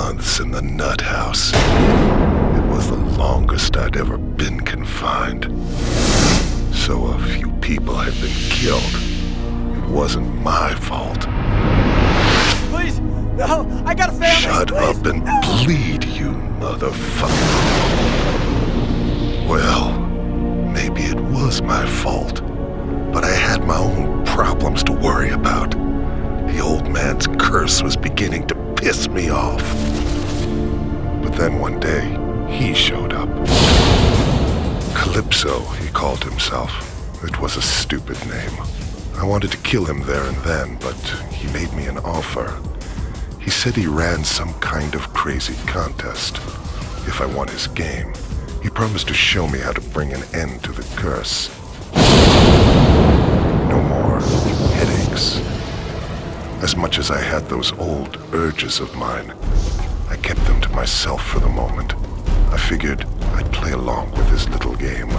months in the nut house. It was the longest I'd ever been confined. So a few people had been killed. It wasn't my fault. Please, no, I got a family. Shut please, up and no. bleed, you motherfucker. Well, maybe it was my fault, but I had my own problems to worry about. The old man's curse was beginning to piss me off. But then one day, he showed up. Calypso, he called himself. It was a stupid name. I wanted to kill him there and then, but he made me an offer. He said he ran some kind of crazy contest. If I won his game, he promised to show me how to bring an end to the curse. No more headaches. As much as I had those old urges of mine, I kept them to myself for the moment. I figured I'd play along with his little game.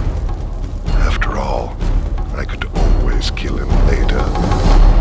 After all, I could always kill him later.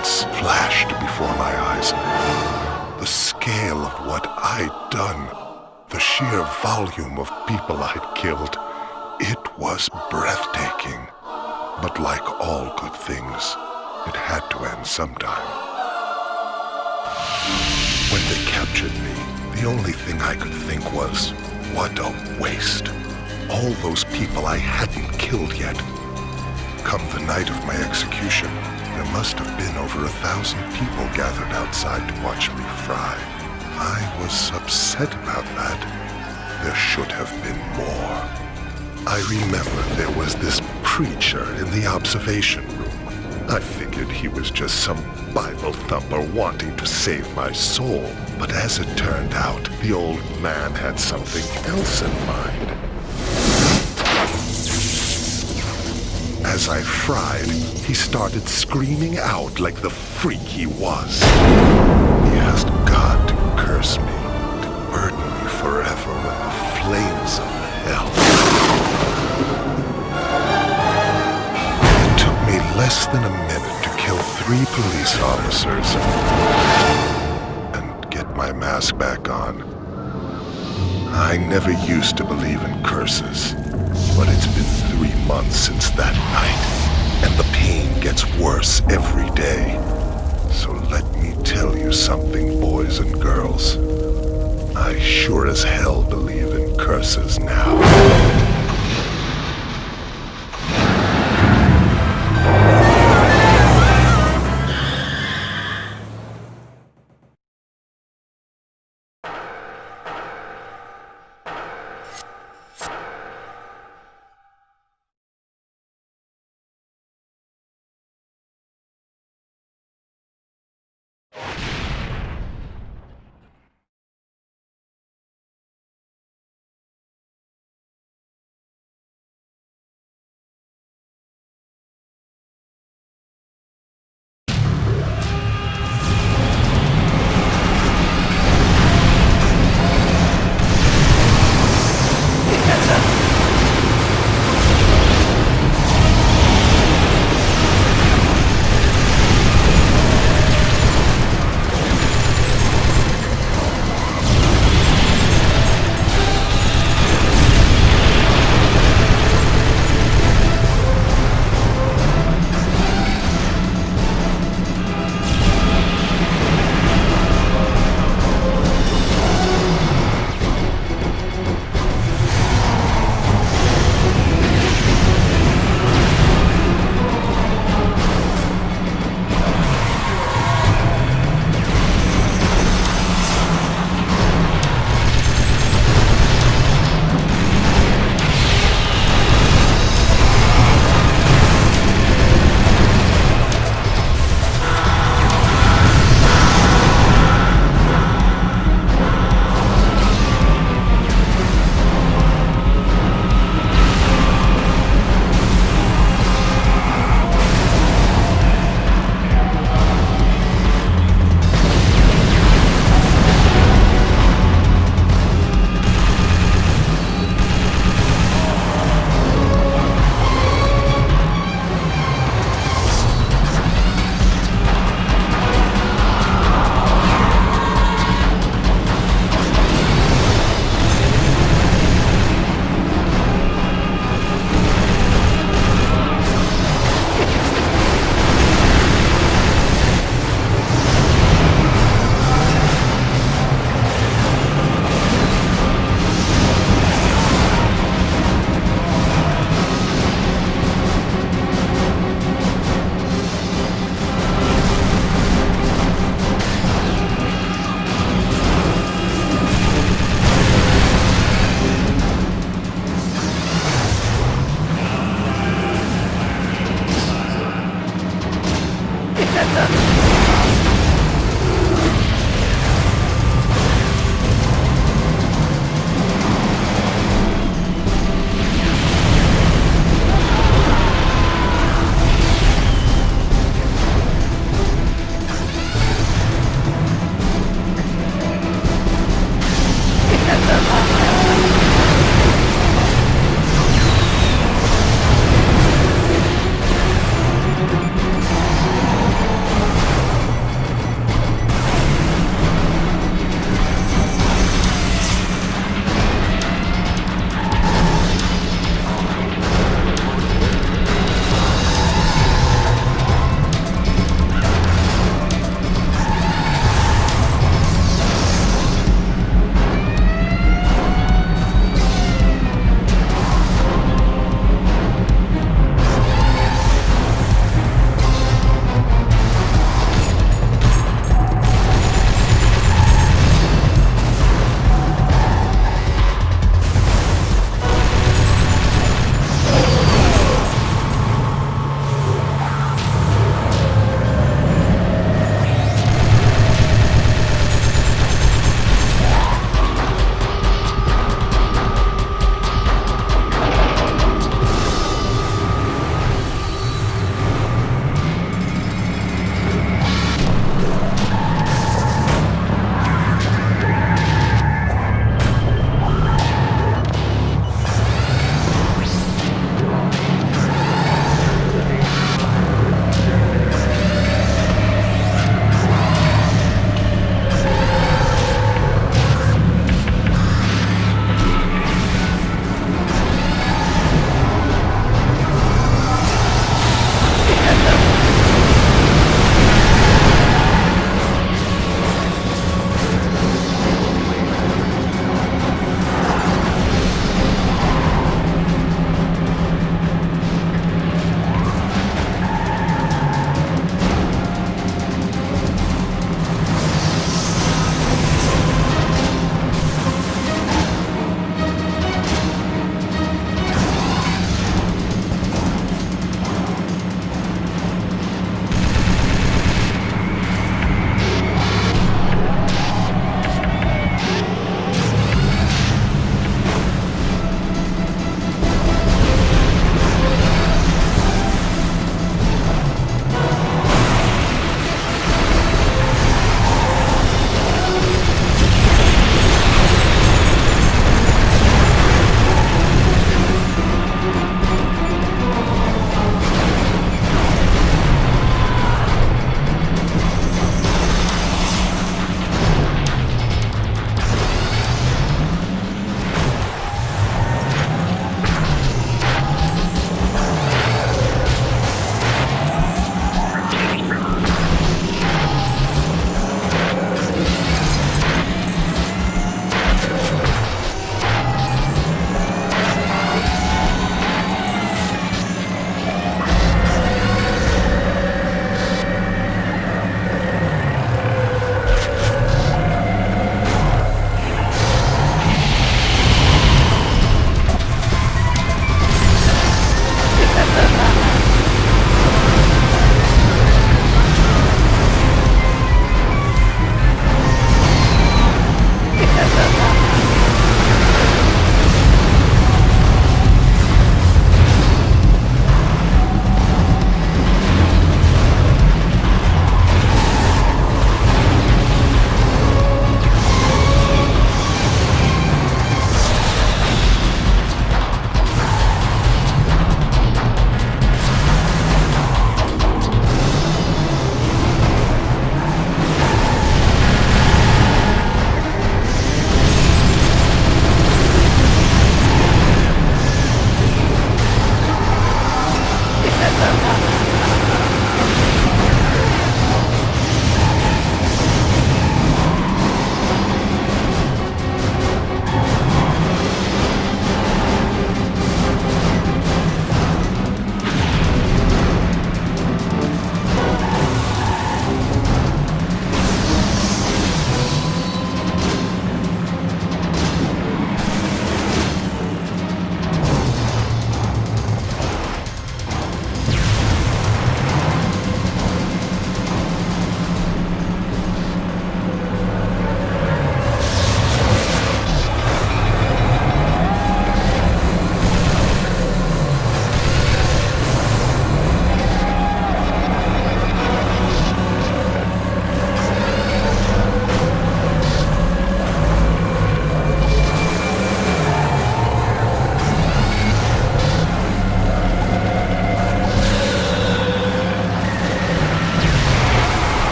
once flashed before my eyes. The scale of what I'd done, the sheer volume of people I'd killed, it was breathtaking. But like all good things, it had to end sometime. When they captured me, the only thing I could think was, what a waste. All those people I hadn't killed yet. Come the night of my execution, there must have been over 1,000 people gathered outside to watch me fry. I was upset about that. There should have been more. I remember there was this preacher in the observation room. I figured he was just some Bible thumper wanting to save my soul. But as it turned out, the old man had something else in mind. As I fried, he started screaming out like the freak he was. He asked God to curse me, to burden me forever with the flames of hell. It took me less than a minute to kill 3 police officers and get my mask back on. I never used to believe in curses, but it's been 3 months since that night, and the pain gets worse every day. So let me tell you something, boys and girls. I sure as hell believe in curses now.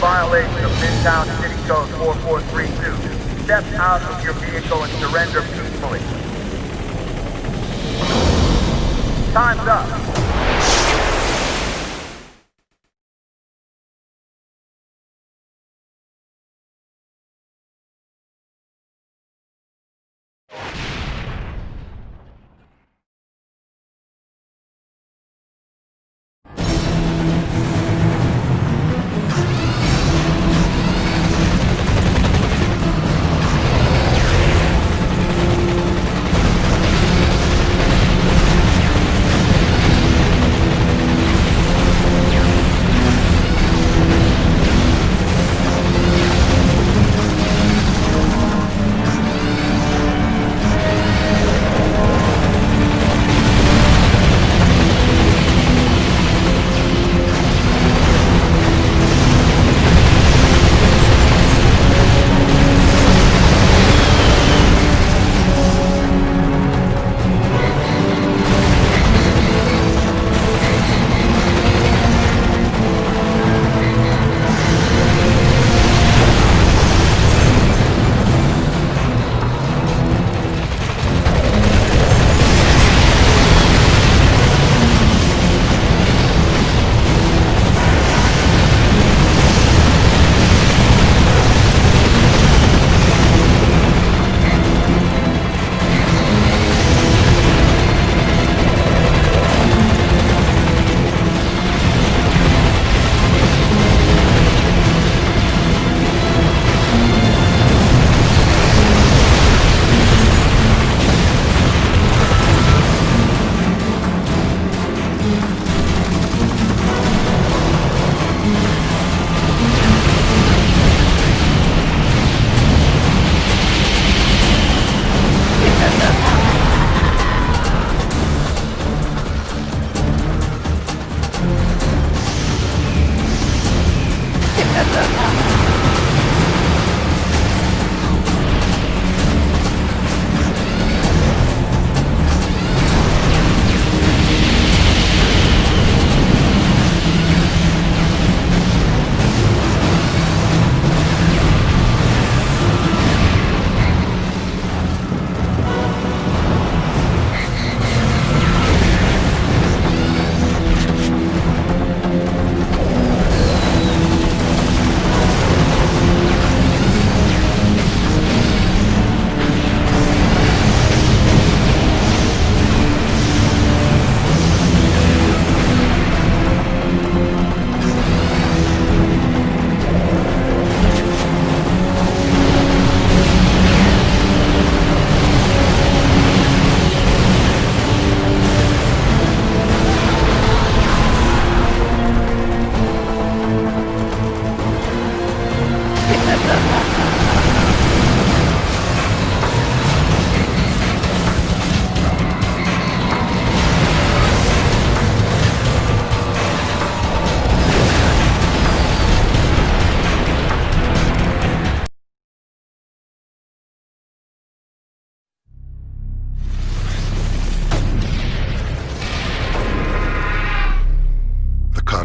violation of Midtown City Code 4432. Step out of your vehicle and surrender peacefully. Time's up.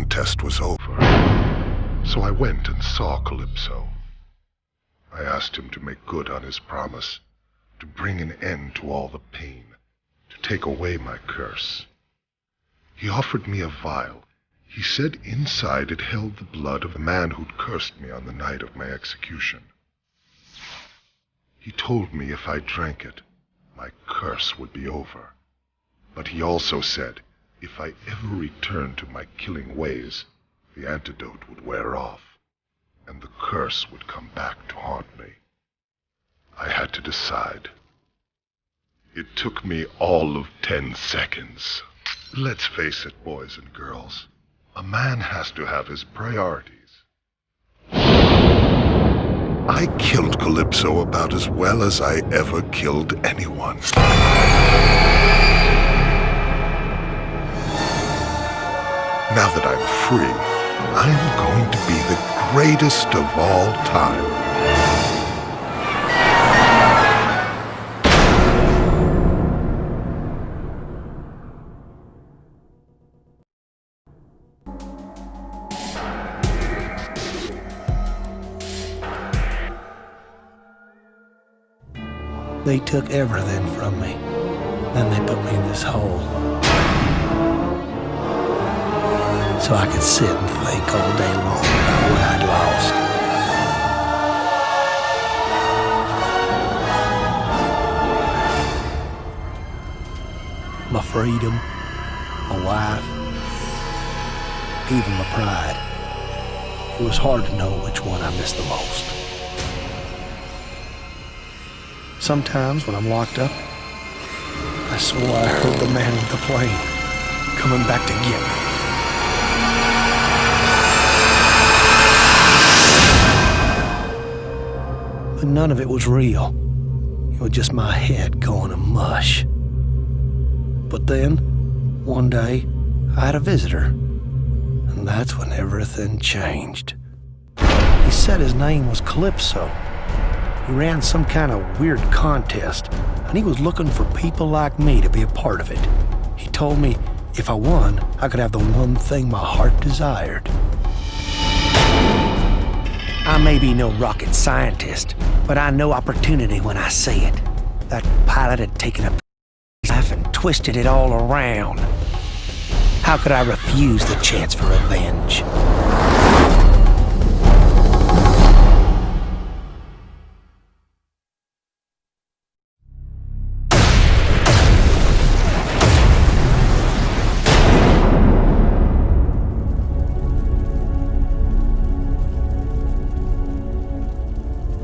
Test was over, so I went and saw Calypso. I asked him to make good on his promise, to bring an end to all the pain, to take away my curse. He offered me a vial. He said inside it held the blood of the man who'd cursed me on the night of my execution. He told me if I drank it, my curse would be over. But he also said, if I ever returned to my killing ways, the antidote would wear off, and the curse would come back to haunt me. I had to decide. It took me all of 10 seconds. Let's face it, boys and girls, a man has to have his priorities. I killed Calypso about as well as I ever killed anyone. Now that I'm free, I'm going to be the greatest of all time. They took everything from me. Then they put me in this hole. So I could sit and think all day long about what I'd lost. My freedom, my wife, even my pride. It was hard to know which one I missed the most. Sometimes when I'm locked up, I swore I heard the man with the plane coming back to get me. But none of it was real. It was just my head going to mush. But then, one day, I had a visitor, and that's when everything changed. He said his name was Calypso. He ran some kind of weird contest, and he was looking for people like me to be a part of it. He told me if I won, I could have the one thing my heart desired. I may be no rocket scientist, but I know opportunity when I see it. That pilot had taken a knife and twisted it all around. How could I refuse the chance for revenge?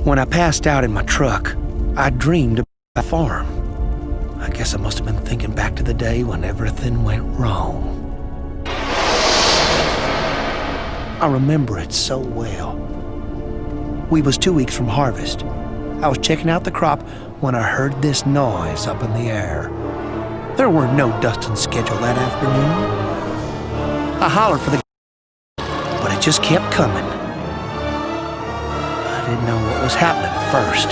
When I passed out in my truck, I dreamed about a farm. I guess I must have been thinking back to the day when everything went wrong. I remember it so well. We was 2 weeks from harvest. I was checking out the crop when I heard this noise up in the air. There were no dusting schedule that afternoon. I hollered for the but it just kept coming. I didn't know what was happening at first.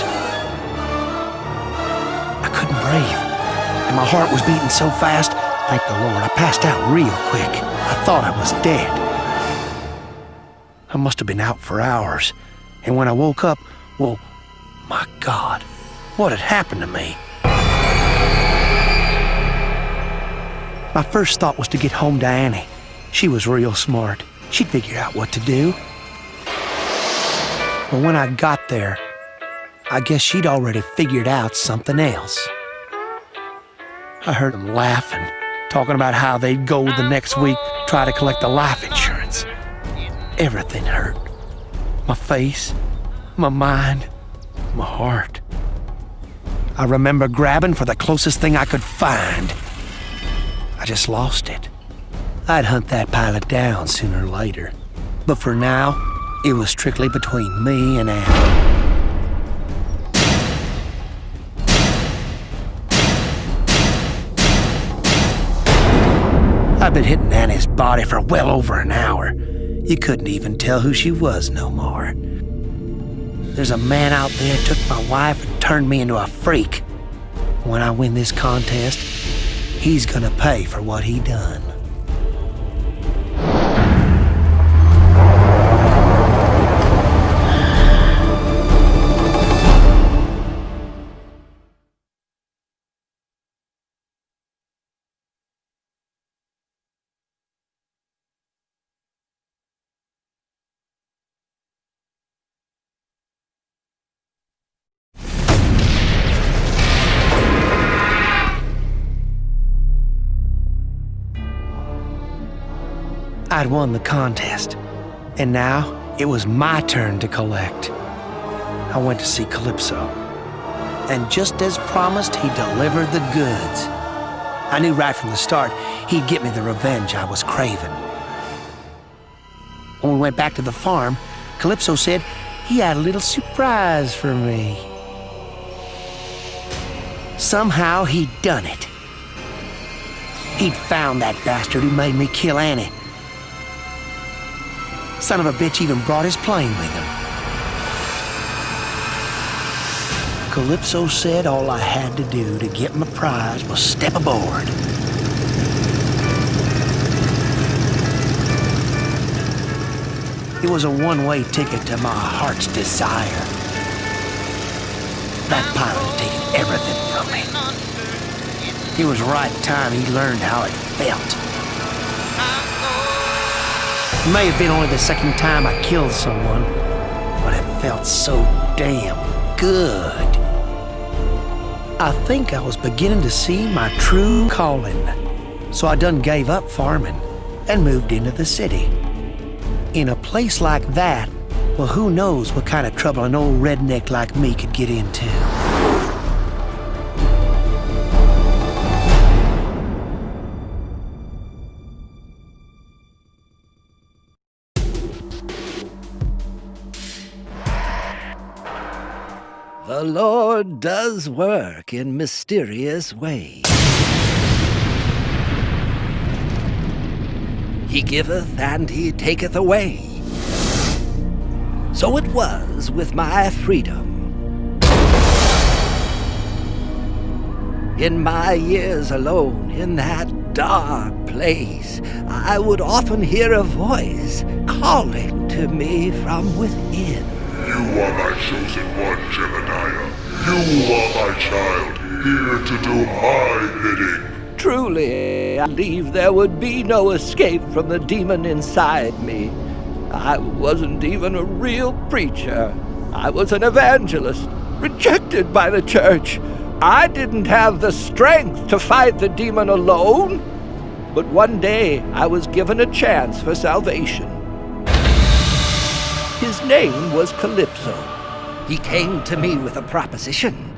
I couldn't breathe, and my heart was beating so fast, thank the Lord, I passed out real quick. I thought I was dead. I must have been out for hours, and when I woke up, well, my God, what had happened to me? My first thought was to get home to Annie. She was real smart. She'd figure out what to do. But when I got there, I guess she'd already figured out something else. I heard them laughing, talking about how they'd go the next week, try to collect the life insurance. Everything hurt. My face, my mind, my heart. I remember grabbing for the closest thing I could find. I just lost it. I'd hunt that pilot down sooner or later. But for now, it was strictly between me and Annie. I've been hitting Annie's body for well over an hour. You couldn't even tell who she was no more. There's a man out there took my wife and turned me into a freak. When I win this contest, he's gonna pay for what he done. I'd won the contest, and now it was my turn to collect. I went to see Calypso, and just as promised, he delivered the goods. I knew right from the start he'd get me the revenge I was craving. When we went back to the farm, Calypso said he had a little surprise for me. Somehow he'd done it. He'd found that bastard who made me kill Annie. Son of a bitch even brought his plane with him. Calypso said all I had to do to get my prize was step aboard. It was a one-way ticket to my heart's desire. That pilot had taken everything from me. It was right time he learned how it felt. It may have been only the second time I killed someone, but it felt so damn good. I think I was beginning to see my true calling. So I done gave up farming and moved into the city. In a place like that, well, who knows what kind of trouble an old redneck like me could get into. The Lord does work in mysterious ways. He giveth and he taketh away. So it was with my freedom. In my years alone in that dark place, I would often hear a voice calling to me from within. You are my chosen one, Gemini. You are my child, here to do my bidding. Truly, I believe there would be no escape from the demon inside me. I wasn't even a real preacher. I was an evangelist, rejected by the church. I didn't have the strength to fight the demon alone. But one day, I was given a chance for salvation. His name was Calypso. He came to me with a proposition.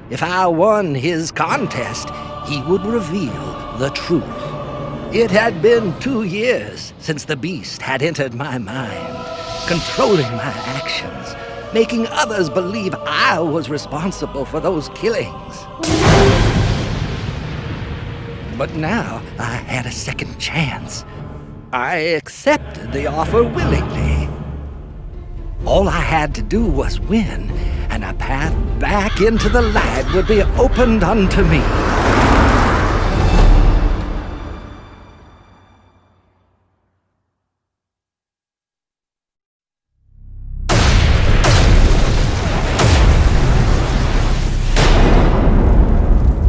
If I won his contest, he would reveal the truth. It had been 2 years since the beast had entered my mind, controlling my actions, making others believe I was responsible for those killings. But now I had a second chance. I accepted the offer willingly. All I had to do was win, and a path back into the light would be opened unto me.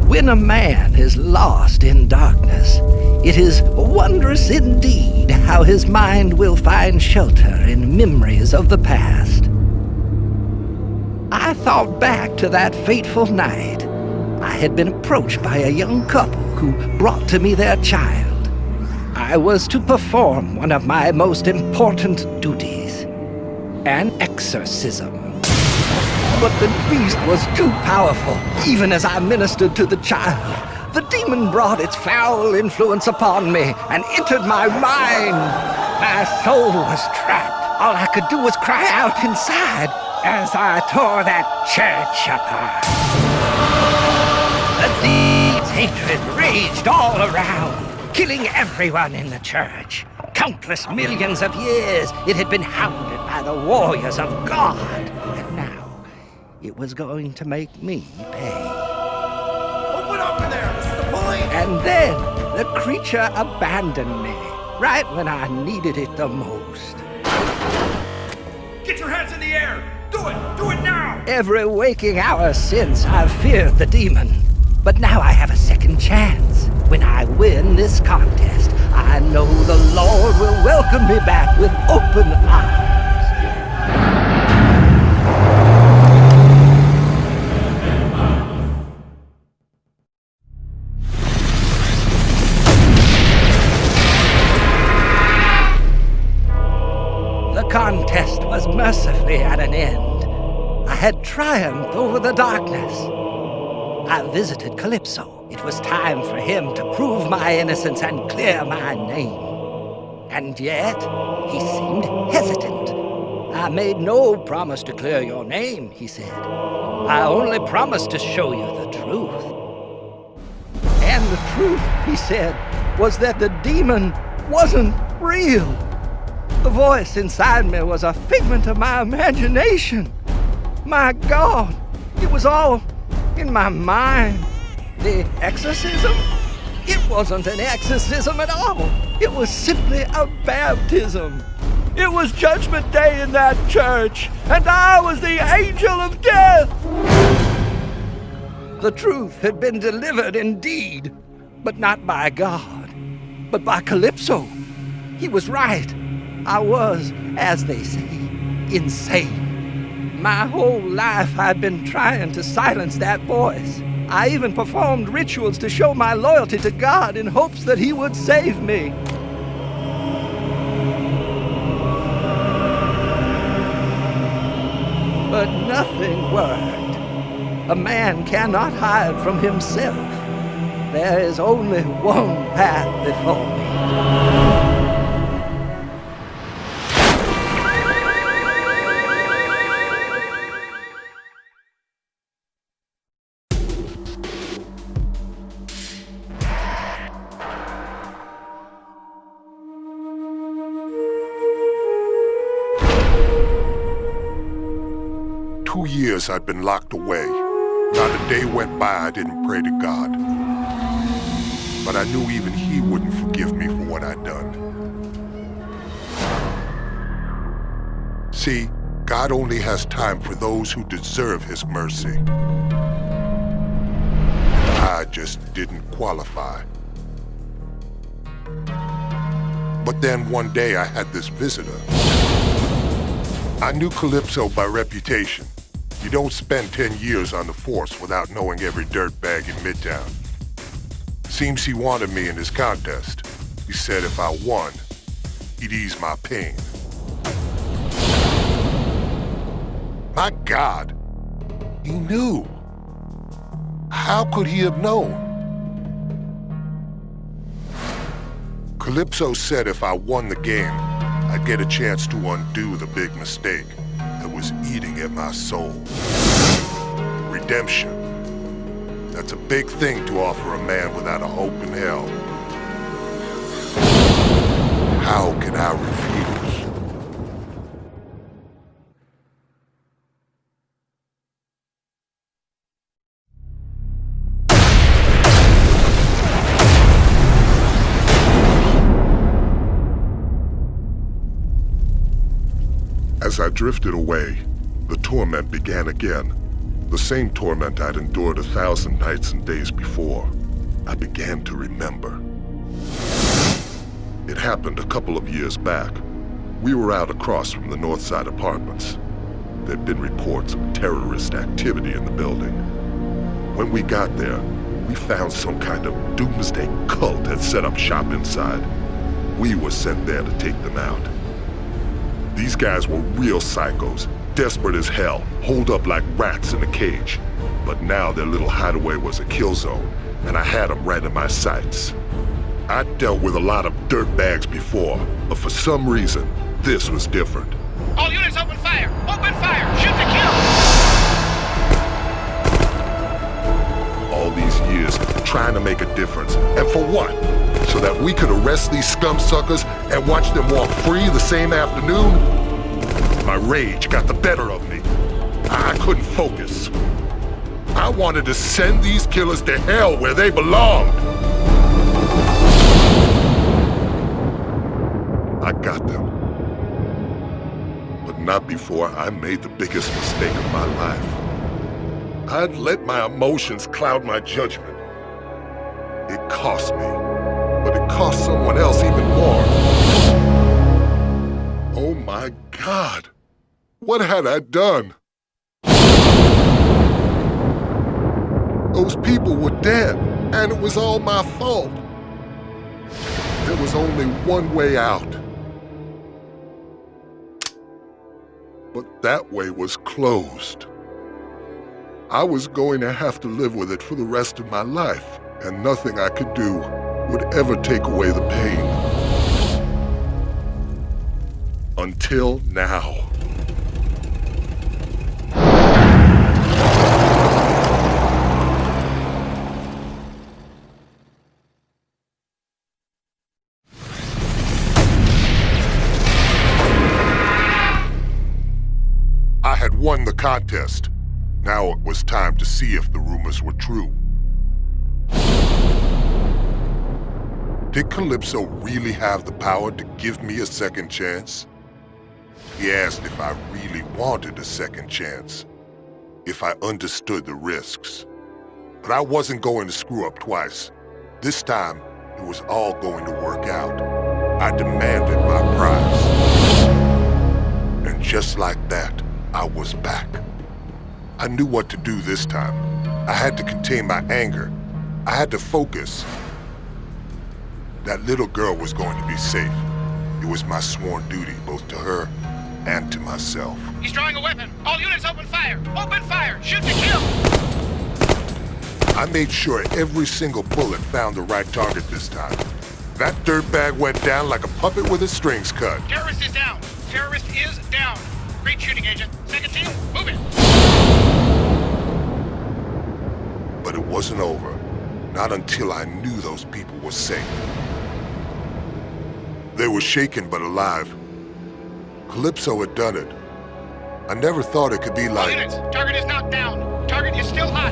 When a man is lost in darkness, it is wondrous indeed how his mind will find shelter in memories of the past. I thought back to that fateful night. I had been approached by a young couple who brought to me their child. I was to perform one of my most important duties, an exorcism. But the beast was too powerful, even as I ministered to the child. The demon brought its foul influence upon me and entered my mind. My soul was trapped. All I could do was cry out inside as I tore that church apart. The demon's hatred raged all around, killing everyone in the church. Countless millions of years it had been hounded by the warriors of God, and now it was going to make me pay. Open up in there! This is the police! And then the creature abandoned me, right when I needed it the most. Get your hands in the air! Do it! Do it now! Every waking hour since, I've feared the demon. But now I have a second chance. When I win this contest, I know the Lord will welcome me back with open arms. The contest was mercifully at an end. I had triumphed over the darkness. I visited Calypso. It was time for him to prove my innocence and clear my name. And yet, he seemed hesitant. I made no promise to clear your name, he said. I only promised to show you the truth. And the truth, he said, was that the demon wasn't real. The voice inside me was a figment of my imagination. My God, it was all in my mind. The exorcism? It wasn't an exorcism at all. It was simply a baptism. It was Judgment Day in that church, and I was the angel of death. The truth had been delivered indeed, but not by God, but by Calypso. He was right. I was, as they say, insane. My whole life I'd been trying to silence that voice. I even performed rituals to show my loyalty to God in hopes that He would save me. But nothing worked. A man cannot hide from himself. There is only one path before me. 2 years I'd been locked away. Not a day went by I didn't pray to God. But I knew even He wouldn't forgive me for what I'd done. See, God only has time for those who deserve His mercy. I just didn't qualify. But then one day I had this visitor. I knew Calypso by reputation. You don't spend 10 years on the force without knowing every dirtbag in Midtown. Seems he wanted me in his contest. He said if I won, he'd ease my pain. My God, he knew. How could he have known? Calypso said if I won the game, I'd get a chance to undo the big mistake that was eating at my soul. Redemption. That's a big thing to offer a man without a hope in hell. How can I refuse? As I drifted away, the torment began again. The same torment I'd endured 1,000 nights and days before. I began to remember. It happened a couple of years back. We were out across from the Northside Apartments. There'd been reports of terrorist activity in the building. When we got there, we found some kind of doomsday cult had set up shop inside. We were sent there to take them out. These guys were real psychos, desperate as hell, holed up like rats in a cage. But now their little hideaway was a kill zone, and I had them right in my sights. I'd dealt with a lot of dirtbags before, but for some reason, this was different. All units open fire! Open fire! Shoot to kill! All these years trying to make a difference, and for what? So that we could arrest these scum suckers and watch them walk free the same afternoon? My rage got the better of me. I couldn't focus. I wanted to send these killers to hell where they belonged. I got them. But not before I made the biggest mistake of my life. I'd let my emotions cloud my judgment. It cost me, but it cost someone else even more. Oh my God, what had I done? Those people were dead, and it was all my fault. There was only one way out. But that way was closed. I was going to have to live with it for the rest of my life, and nothing I could do would ever take away the pain. Until now. I had won the contest. Now it was time to see if the rumors were true. Did Calypso really have the power to give me a second chance? He asked if I really wanted a second chance, if I understood the risks. But I wasn't going to screw up twice. This time, it was all going to work out. I demanded my prize. And just like that, I was back. I knew what to do this time. I had to contain my anger. I had to focus. That little girl was going to be safe. It was my sworn duty, both to her and to myself. He's drawing a weapon! All units open fire! Open fire! Shoot to kill! I made sure every single bullet found the right target this time. That dirtbag went down like a puppet with his strings cut. Terrorist is down! Terrorist is down! Great shooting, Agent. Second team, move it! But it wasn't over. Not until I knew those people were safe. They were shaken but alive. Calypso had done it. I never thought it could be All like... units, target is knocked down. Target is still hot.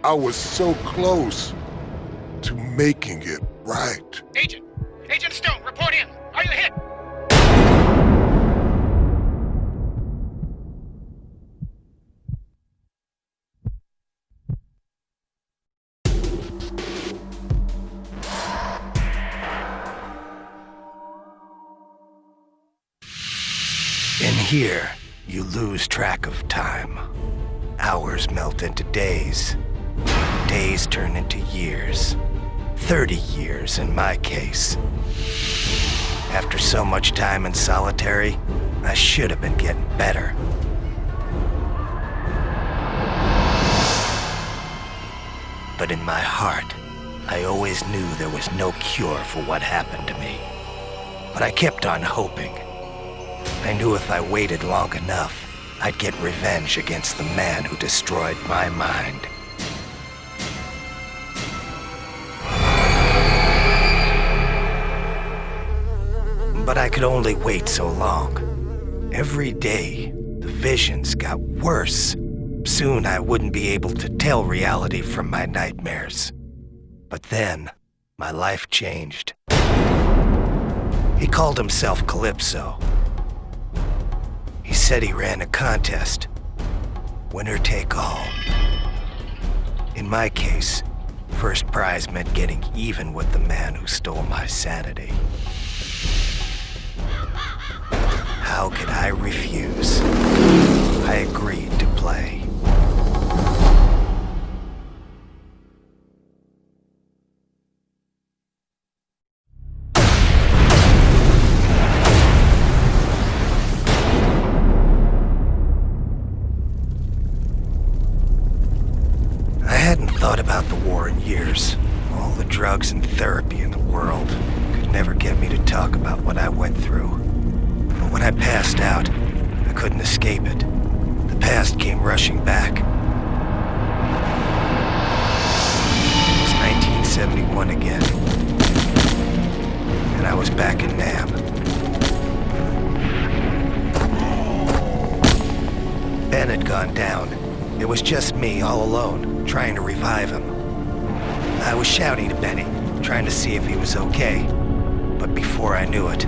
I was so close to making it right. Agent! Agent Stone, report in! Are you hit? In here, you lose track of time. Hours melt into days. Days turn into years. 30 years in my case. After so much time in solitary, I should have been getting better. But in my heart, I always knew there was no cure for what happened to me. But I kept on hoping. I knew if I waited long enough, I'd get revenge against the man who destroyed my mind. But I could only wait so long. Every day, the visions got worse. Soon I wouldn't be able to tell reality from my nightmares. But then, my life changed. He called himself Calypso. He said he ran a contest. Winner take all. In my case, first prize meant getting even with the man who stole my sanity. How could I refuse? I agreed to play. I hadn't thought about the war in years. All the drugs and therapy in the world could never get me to talk about what I went through. But when I passed out, I couldn't escape it. The past came rushing back. It was 1971 again, and I was back in Nam. Ben had gone down. It was just me, all alone, trying to revive him. I was shouting to Benny, trying to see if he was okay. But before I knew it,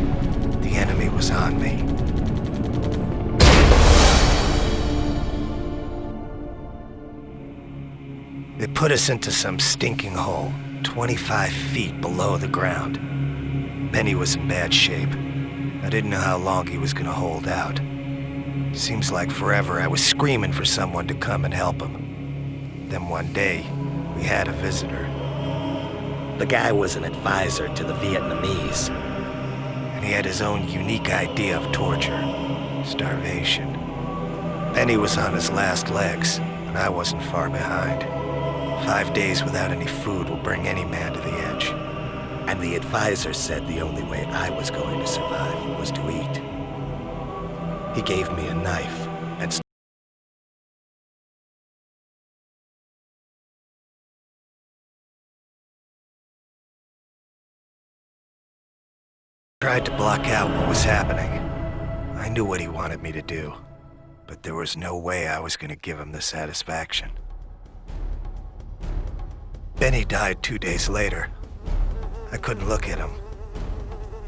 the enemy was on me. They put us into some stinking hole, 25 feet below the ground. Benny was in bad shape. I didn't know how long he was gonna hold out. Seems like forever I was screaming for someone to come and help him. Then one day, we had a visitor. The guy was an advisor to the Vietnamese. And he had his own unique idea of torture. Starvation. Benny was on his last legs, and I wasn't far behind. 5 days without any food will bring any man to the edge. And the advisor said the only way I was going to survive was to eat. He gave me a knife and tried to block out what was happening. I knew what he wanted me to do, but there was no way I was going to give him the satisfaction. Benny died 2 days later. I couldn't look at him.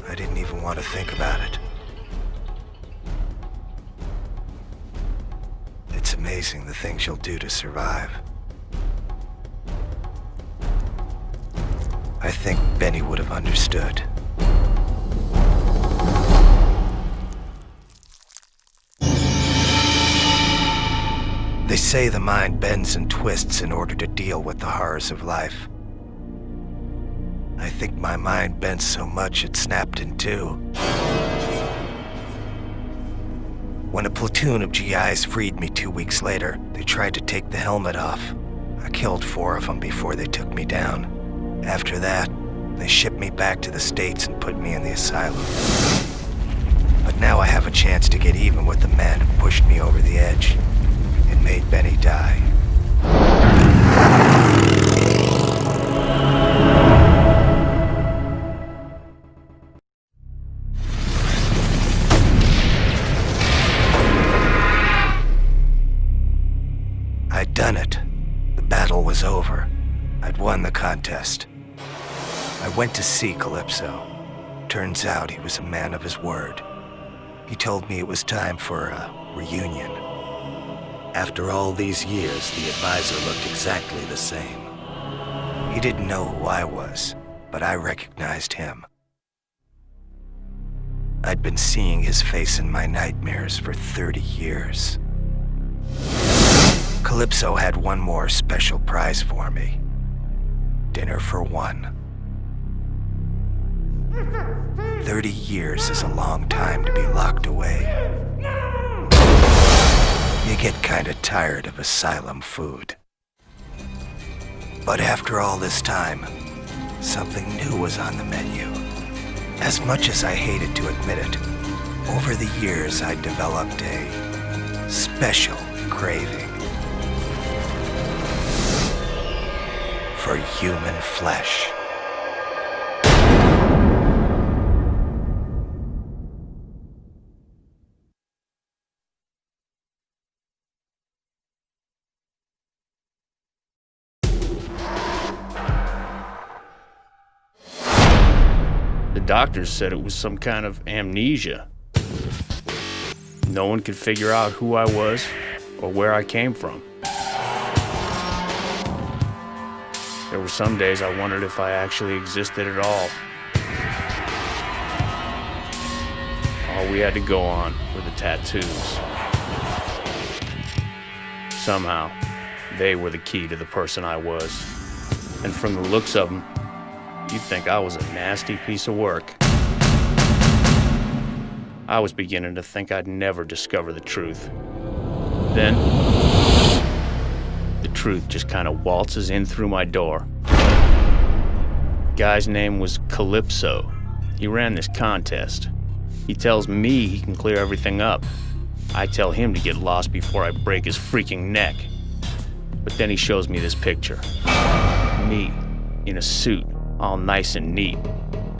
I didn't even want to think about it. It's amazing the things you'll do to survive. I think Benny would have understood. They say the mind bends and twists in order to deal with the horrors of life. I think my mind bent so much it snapped in two. When a platoon of GIs freed me 2 weeks later, they tried to take the helmet off. I killed 4 of them before they took me down. After that, they shipped me back to the States and put me in the asylum. But now I have a chance to get even with the man who pushed me over the edge and made Benny die. I'd done it. The battle was over. I'd won the contest. I went to see Calypso. Turns out he was a man of his word. He told me it was time for a reunion. After all these years, the advisor looked exactly the same. He didn't know who I was, but I recognized him. I'd been seeing his face in my nightmares for 30 years. Calypso had one more special prize for me. Dinner for one. 30 years is a long time to be locked away. You get kinda tired of asylum food. But after all this time, something new was on the menu. As much as I hated to admit it, over the years I developed a special craving for human flesh. The doctors said it was some kind of amnesia. No one could figure out who I was or where I came from. There were some days I wondered if I actually existed at all. All we had to go on were the tattoos. Somehow, they were the key to the person I was. And from the looks of them, you'd think I was a nasty piece of work. I was beginning to think I'd never discover the truth. Then, the truth just kind of waltzes in through my door. Guy's name was Calypso. He ran this contest. He tells me he can clear everything up. I tell him to get lost before I break his freaking neck. But then he shows me this picture. Me, in a suit, all nice and neat,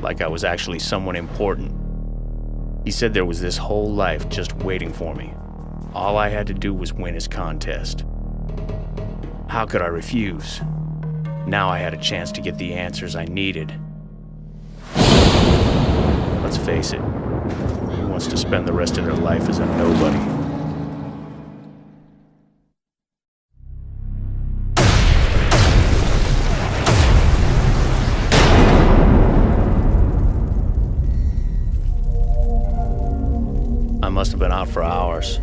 like I was actually someone important. He said there was this whole life just waiting for me. All I had to do was win his contest. How could I refuse? Now I had a chance to get the answers I needed. Let's face it, who wants to spend the rest of their life as a nobody? I must have been out for hours.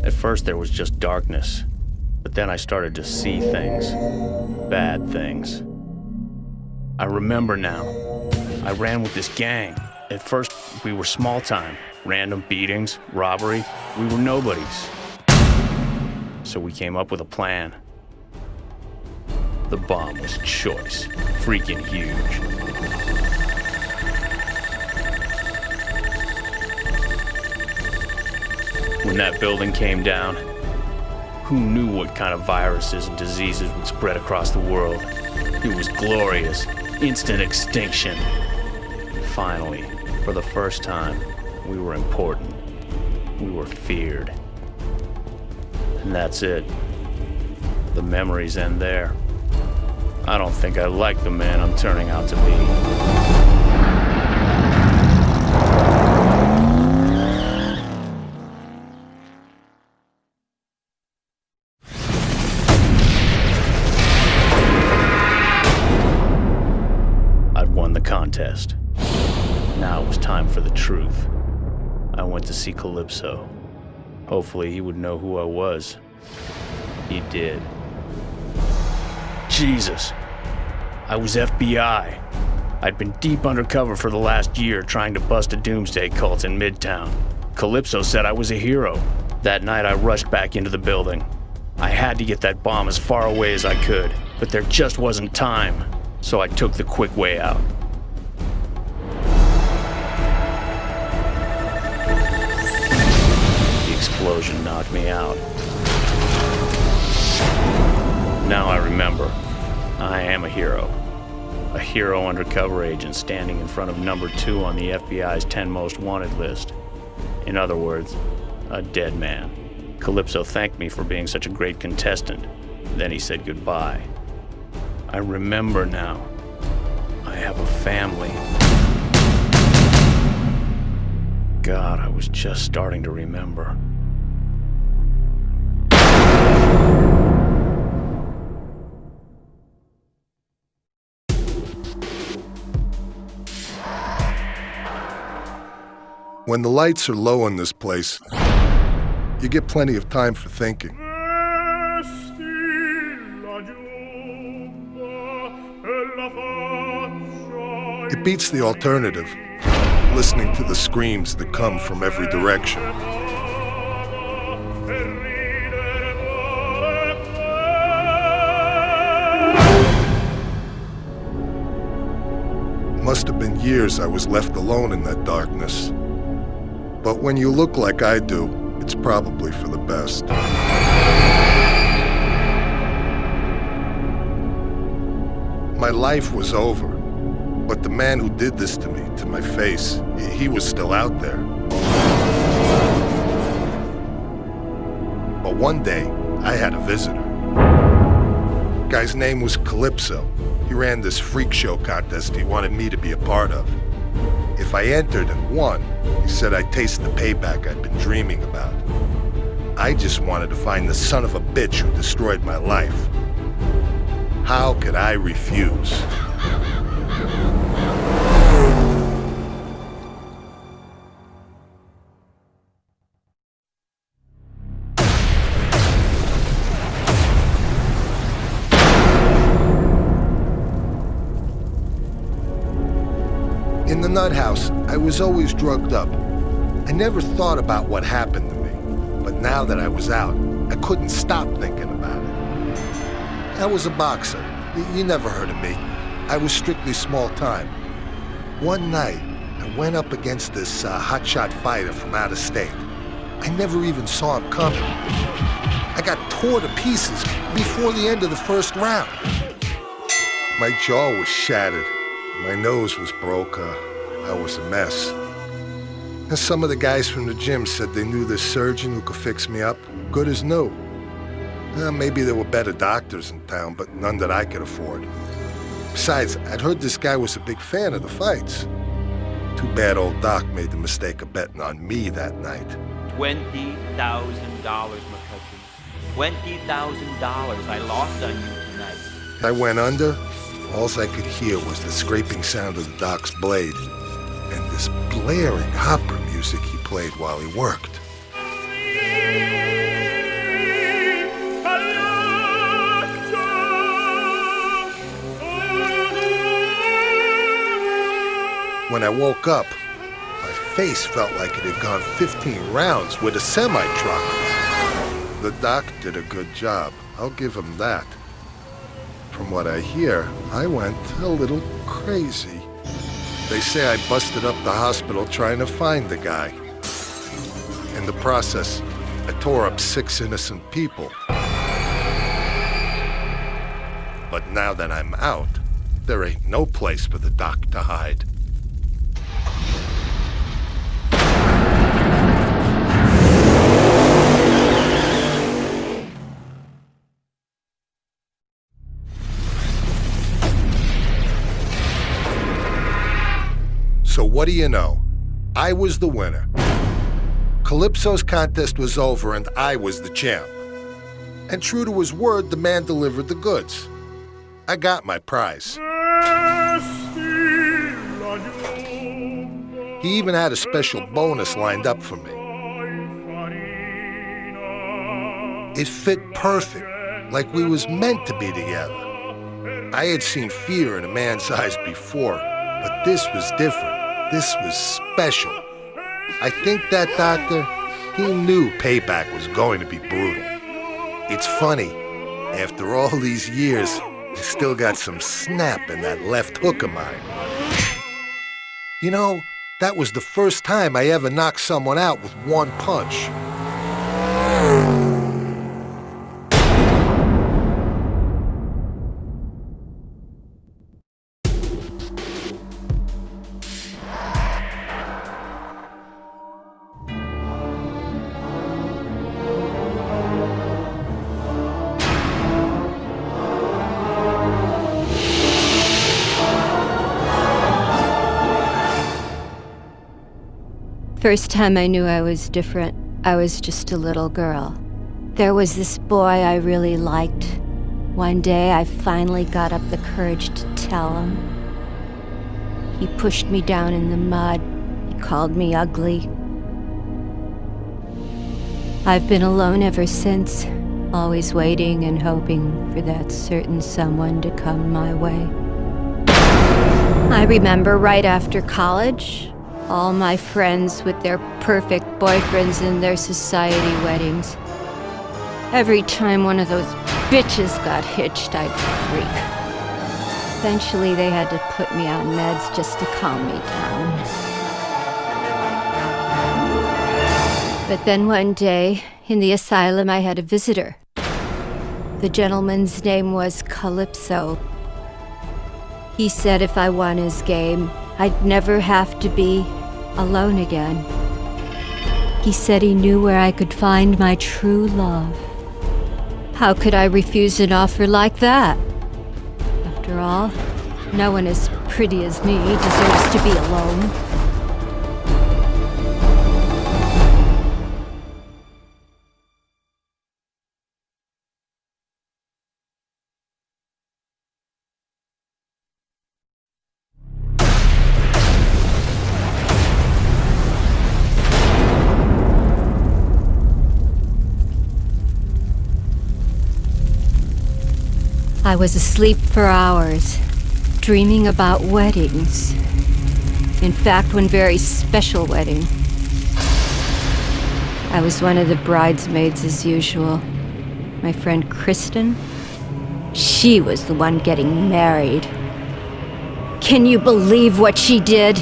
At first there was just darkness, but then I started to see things. Bad things. I remember now. I ran with this gang. At first, we were small time. Random beatings, robbery. We were nobodies. So we came up with a plan. The bomb was choice. Freaking huge. When that building came down, who knew what kind of viruses and diseases would spread across the world? It was glorious. Instant extinction. Finally, for the first time, we were important. We were feared. And that's it. The memories end there. I don't think I like the man I'm turning out to be. Contest. Now it was time for the truth. I went to see Calypso. Hopefully he would know who I was. He did. Jesus. I was FBI. I'd been deep undercover for the last year trying to bust a doomsday cult in Midtown. Calypso said I was a hero. That night I rushed back into the building. I had to get that bomb as far away as I could, but there just wasn't time. So I took the quick way out. Explosion knocked me out. Now I remember, I am a hero. A hero undercover agent standing in front of number 2 on the FBI's 10 most wanted list. In other words, a dead man. Calypso thanked me for being such a great contestant. Then he said goodbye. I remember now. I have a family. God, I was just starting to remember. When the lights are low in this place, you get plenty of time for thinking. It beats the alternative, listening to the screams that come from every direction. Must have been years I was left alone in that darkness. But when you look like I do, it's probably for the best. My life was over, but the man who did this to me, to my face, he was still out there. But one day, I had a visitor. Guy's name was Calypso. He ran this freak show contest he wanted me to be a part of. If I entered and won, he said I'd taste the payback I'd been dreaming about. I just wanted to find the son of a bitch who destroyed my life. How could I refuse? In the nut house, I was always drugged up. I never thought about what happened to me, but now that I was out, I couldn't stop thinking about it. I was a boxer. You never heard of me. I was strictly small time. One night, I went up against this hotshot fighter from out of state. I never even saw him coming. I got tore to pieces before the end of the first round. My jaw was shattered. My nose was broke. I was a mess. And some of the guys from the gym said they knew this surgeon who could fix me up, good as new. Maybe there were better doctors in town, but none that I could afford. Besides, I'd heard this guy was a big fan of the fights. Too bad old Doc made the mistake of betting on me that night. $20,000, McCutcheon. $20,000 I lost on you tonight. I went under. All I could hear was the scraping sound of the Doc's blade and this blaring opera music he played while he worked. When I woke up, my face felt like it had gone 15 rounds with a semi-truck. The Doc did a good job. I'll give him that. From what I hear, I went a little crazy. They say I busted up the hospital trying to find the guy. In the process, I tore up 6 innocent people. But now that I'm out, there ain't no place for the Doc to hide. So what do you know? I was the winner. Calypso's contest was over and I was the champ. And true to his word, the man delivered the goods. I got my prize. He even had a special bonus lined up for me. It fit perfect, like we was meant to be together. I had seen fear in a man's eyes before, but this was different. This was special. I think that doctor, he knew payback was going to be brutal. It's funny, after all these years, I still got some snap in that left hook of mine. You know, that was the first time I ever knocked someone out with one punch. First time I knew I was different, I was just a little girl. There was this boy I really liked. One day I finally got up the courage to tell him. He pushed me down in the mud. He called me ugly. I've been alone ever since, always waiting and hoping for that certain someone to come my way. I remember right after college, all my friends with their perfect boyfriends and their society weddings. Every time one of those bitches got hitched, I'd freak. Eventually, they had to put me on meds just to calm me down. But then one day, in the asylum, I had a visitor. The gentleman's name was Calypso. He said if I won his game, I'd never have to be alone again. He said he knew where I could find my true love. How could I refuse an offer like that? After all, no one as pretty as me deserves to be alone. I was asleep for hours, dreaming about weddings. In fact, one very special wedding. I was one of the bridesmaids as usual. My friend Kristen, she was the one getting married. Can you believe what she did?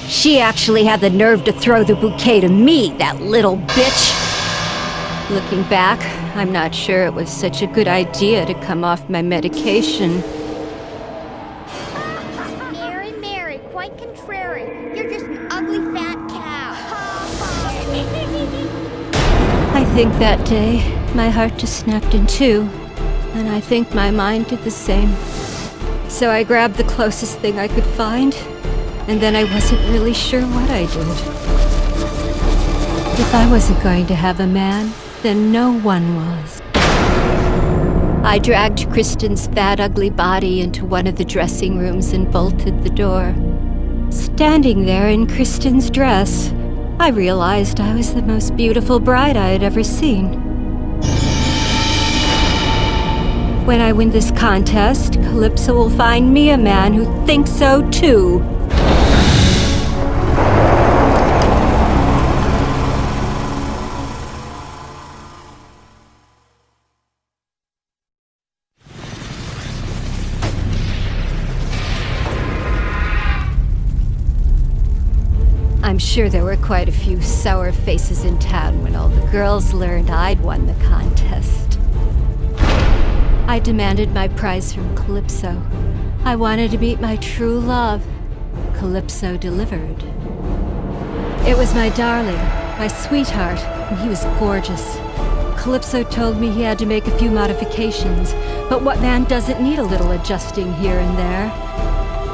She actually had the nerve to throw the bouquet to me, that little bitch. Looking back, I'm not sure it was such a good idea to come off my medication. Mary, quite contrary. You're just an ugly fat cow. I think that day, my heart just snapped in two, and I think my mind did the same. So I grabbed the closest thing I could find, and then I wasn't really sure what I did. If I wasn't going to have a man, then no one was. I dragged Kristen's fat, ugly body into one of the dressing rooms and bolted the door. Standing there in Kristen's dress, I realized I was the most beautiful bride I had ever seen. When I win this contest, Calypso will find me a man who thinks so too. I'm sure there were quite a few sour faces in town when all the girls learned I'd won the contest. I demanded my prize from Calypso. I wanted to meet my true love. Calypso delivered. It was my darling, my sweetheart, and he was gorgeous. Calypso told me he had to make a few modifications, but what man doesn't need a little adjusting here and there?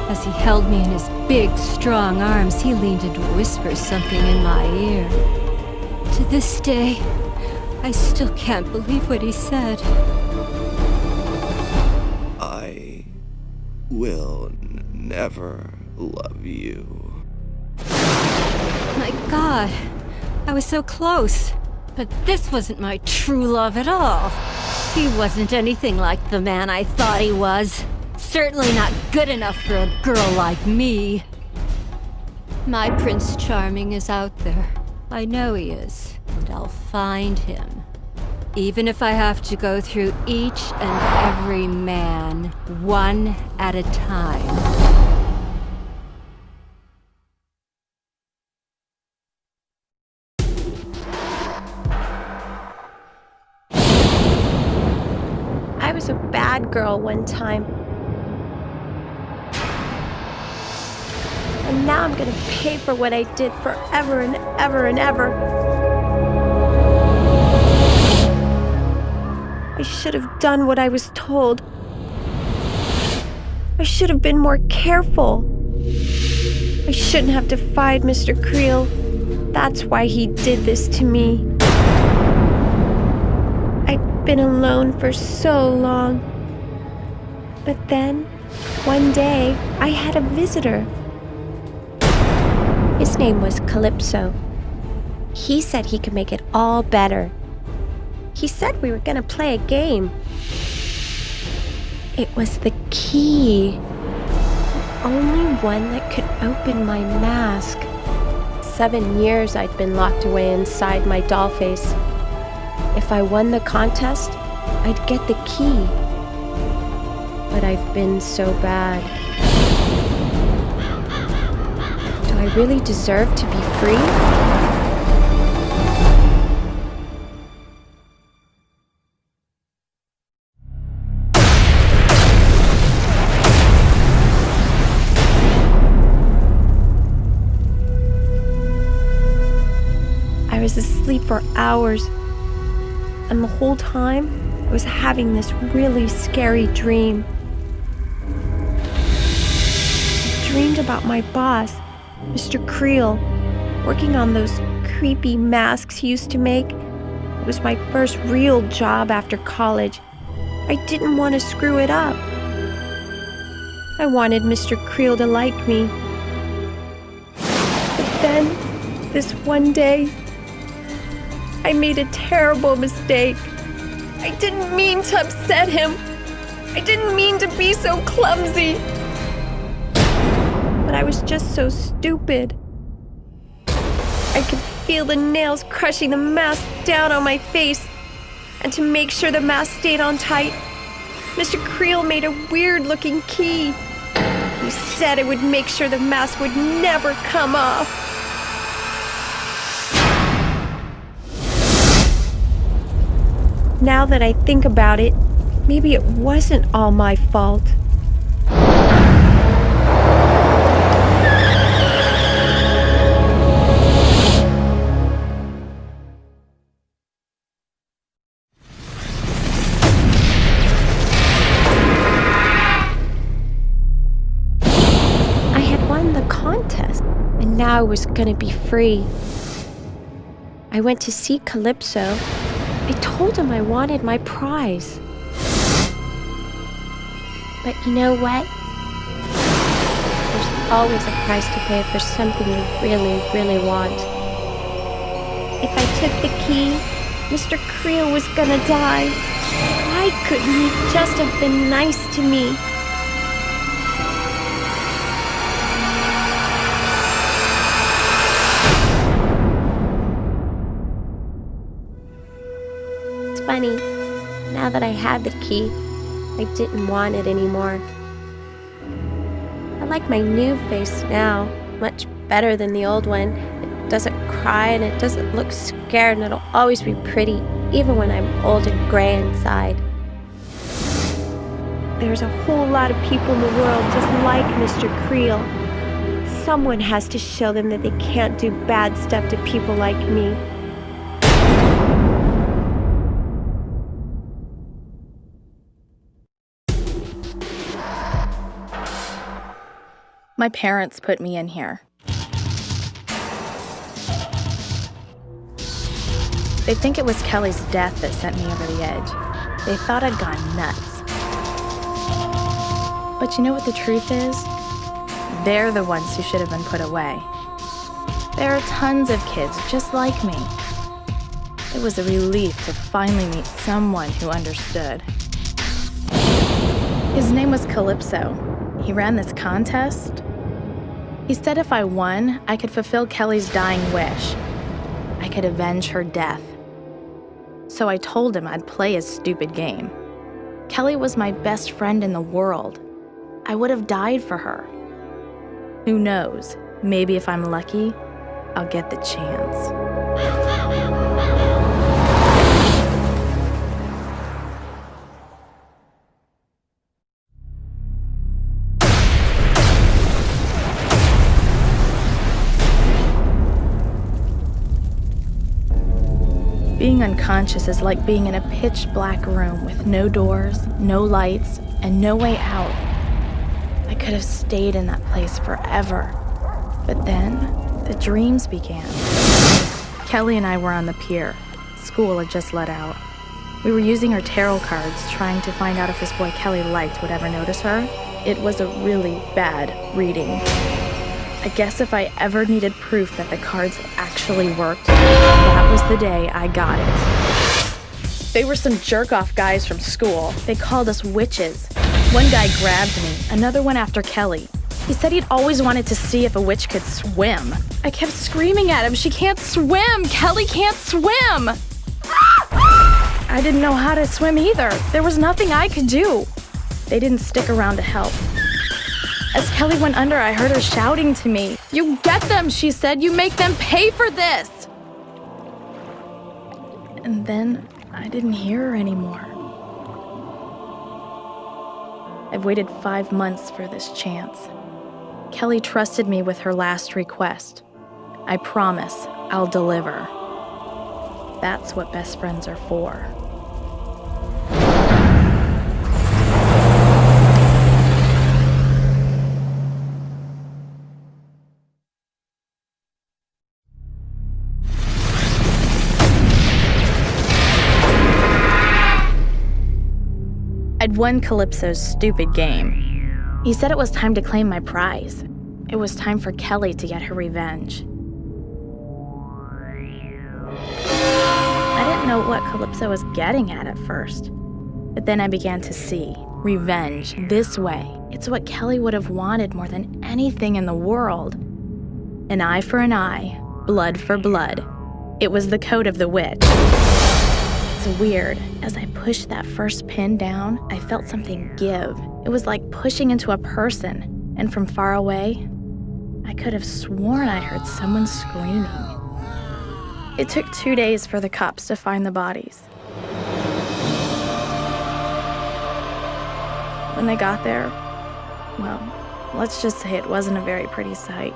As he held me in his big, strong arms, he leaned in to whisper something in my ear. To this day, I still can't believe what he said. I will never love you. My God, I was so close. But this wasn't my true love at all. He wasn't anything like the man I thought he was. Certainly not good enough for a girl like me. My Prince Charming is out there. I know he is, and I'll find him. Even if I have to go through each and every man, one at a time. I was a bad girl one time. And now I'm gonna pay for what I did forever and ever and ever. I should have done what I was told. I should have been more careful. I shouldn't have defied Mr. Creel. That's why he did this to me. I'd been alone for so long. But then, one day, I had a visitor. His name was Calypso. He said he could make it all better. He said we were gonna play a game. It was the key. The only one that could open my mask. 7 years I'd been locked away inside my doll face. If I won the contest, I'd get the key. But I've been so bad. Do I really deserve to be free? I was asleep for hours, and the whole time I was having this really scary dream. I dreamed about my boss, Mr. Creel, working on those creepy masks he used to make. It was my first real job after college. I didn't want to screw it up. I wanted Mr. Creel to like me. But then, this one day, I made a terrible mistake. I didn't mean to upset him. I didn't mean to be so clumsy. But I was just so stupid. I could feel the nails crushing the mask down on my face. And to make sure the mask stayed on tight, Mr. Creel made a weird-looking key. He said it would make sure the mask would never come off. Now that I think about it, maybe it wasn't all my fault. And now I was gonna be free. I went to see Calypso. I told him I wanted my prize. But you know what? There's always a price to pay for something you really, really want. If I took the key, Mr. Creel was gonna die. Why couldn't he just have been nice to me? Funny, now that I had the key, I didn't want it anymore. I like my new face now much better than the old one. It doesn't cry and it doesn't look scared, and it'll always be pretty, even when I'm old and gray inside. There's a whole lot of people in the world just like Mr. Creel. Someone has to show them that they can't do bad stuff to people like me. My parents put me in here. They think it was Kelly's death that sent me over the edge. They thought I'd gone nuts. But you know what the truth is? They're the ones who should have been put away. There are tons of kids just like me. It was a relief to finally meet someone who understood. His name was Calypso. He ran this contest. He said if I won, I could fulfill Kelly's dying wish. I could avenge her death. So I told him I'd play his stupid game. Kelly was my best friend in the world. I would have died for her. Who knows? Maybe if I'm lucky, I'll get the chance. Being unconscious is like being in a pitch-black room with no doors, no lights, and no way out. I could have stayed in that place forever. But then, the dreams began. Kelly and I were on the pier. School had just let out. We were using her tarot cards, trying to find out if this boy Kelly liked would ever notice her. It was a really bad reading. I guess if I ever needed proof that the cards actually worked, that was the day I got it. They were some jerk-off guys from school. They called us witches. One guy grabbed me, another one after Kelly. He said he'd always wanted to see if a witch could swim. I kept screaming at him, "She can't swim! Kelly can't swim!" I didn't know how to swim either. There was nothing I could do. They didn't stick around to help. As Kelly went under, I heard her shouting to me. "You get them," she said. "You make them pay for this." And then I didn't hear her anymore. I've waited 5 months for this chance. Kelly trusted me with her last request. I promise I'll deliver. That's what best friends are for. I'd won Calypso's stupid game. He said it was time to claim my prize. It was time for Kelly to get her revenge. I didn't know what Calypso was getting at first, but then I began to see. Revenge, this way. It's what Kelly would have wanted more than anything in the world. An eye for an eye, blood for blood. It was the code of the witch. It's weird. As I pushed that first pin down, I felt something give. It was like pushing into a person, and from far away, I could have sworn I heard someone screaming. It took 2 days for the cops to find the bodies. When they got there, well, let's just say it wasn't a very pretty sight.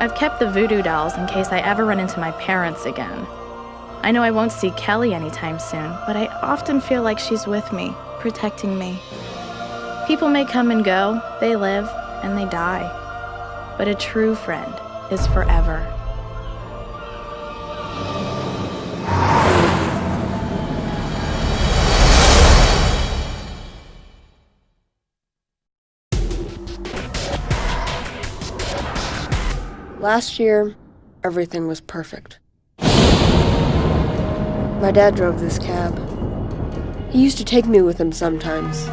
I've kept the voodoo dolls in case I ever run into my parents again. I know I won't see Kelly anytime soon, but I often feel like she's with me, protecting me. People may come and go, they live, and they die. But a true friend is forever. Last year, everything was perfect. My dad drove this cab. He used to take me with him sometimes.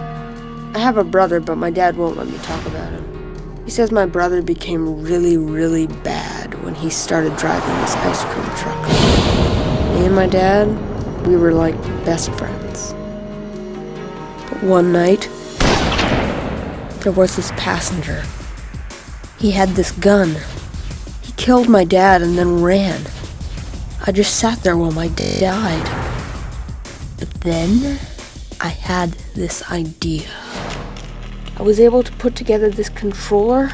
I have a brother, but my dad won't let me talk about him. He says my brother became really, really bad when he started driving this ice cream truck. Me and my dad, we were like best friends. But one night, there was this passenger. He had this gun. He killed my dad and then ran. I just sat there while my dad died. But then, I had this idea. I was able to put together this controller.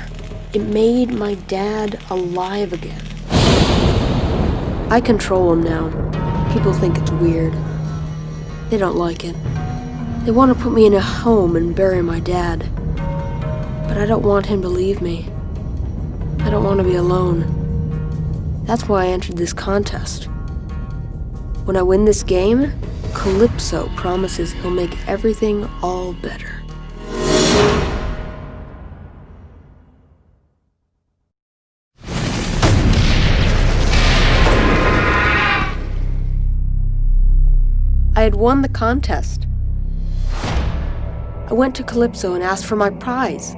It made my dad alive again. I control him now. People think it's weird. They don't like it. They want to put me in a home and bury my dad. But I don't want him to leave me. I don't want to be alone. That's why I entered this contest. When I win this game, Calypso promises he'll make everything all better. I had won the contest. I went to Calypso and asked for my prize.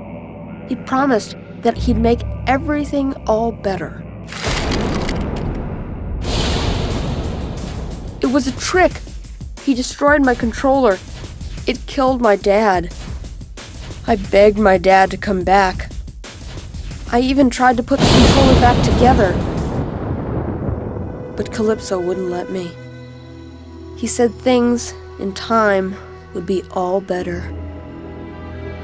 He promised that he'd make everything all better. It was a trick. He destroyed my controller. It killed my dad. I begged my dad to come back. I even tried to put the controller back together. But Calypso wouldn't let me. He said things, in time, would be all better.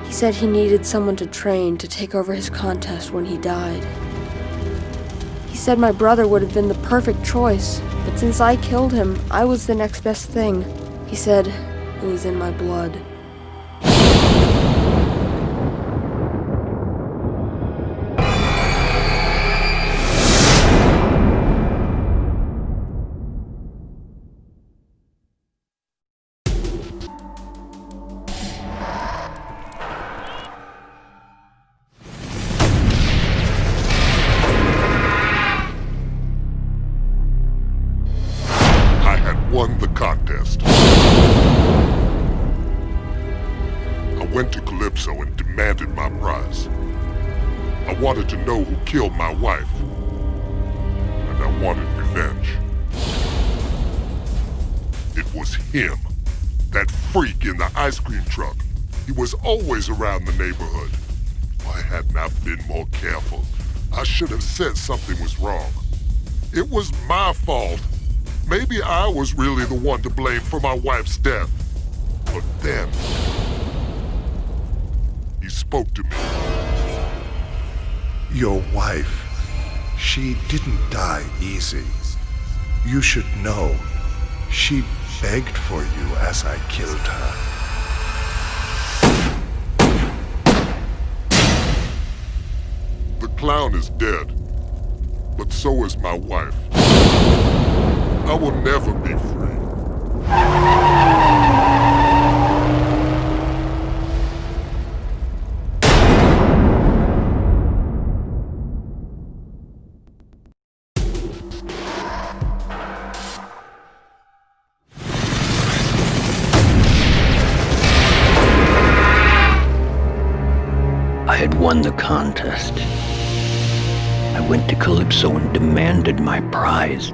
He said he needed someone to train to take over his contest when he died. He said my brother would have been the perfect choice, but since I killed him, I was the next best thing. He said it was in my blood. Won the contest. I went to Calypso and demanded my prize. I wanted to know who killed my wife, and I wanted revenge. It was him, that freak in the ice cream truck. He was always around the neighborhood. Why hadn't I been more careful? I should have said something was wrong. It was my fault. Maybe I was really the one to blame for my wife's death. But then, he spoke to me. Your wife, she didn't die easy. You should know, she begged for you as I killed her. The clown is dead, but so is my wife. I will never be free. I had won the contest. I went to Calypso and demanded my prize.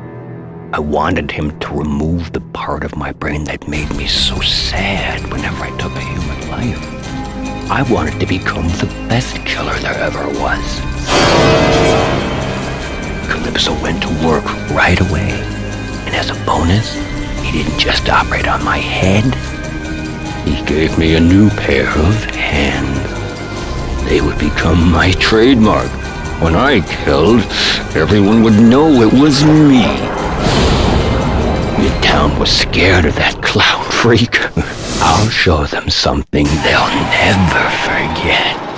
I wanted him to remove the part of my brain that made me so sad whenever I took a human life. I wanted to become the best killer there ever was. Calypso went to work right away, and as a bonus, he didn't just operate on my head. He gave me a new pair of hands. They would become my trademark. When I killed, everyone would know it was me. Midtown was scared of that clown freak. I'll show them something they'll never forget.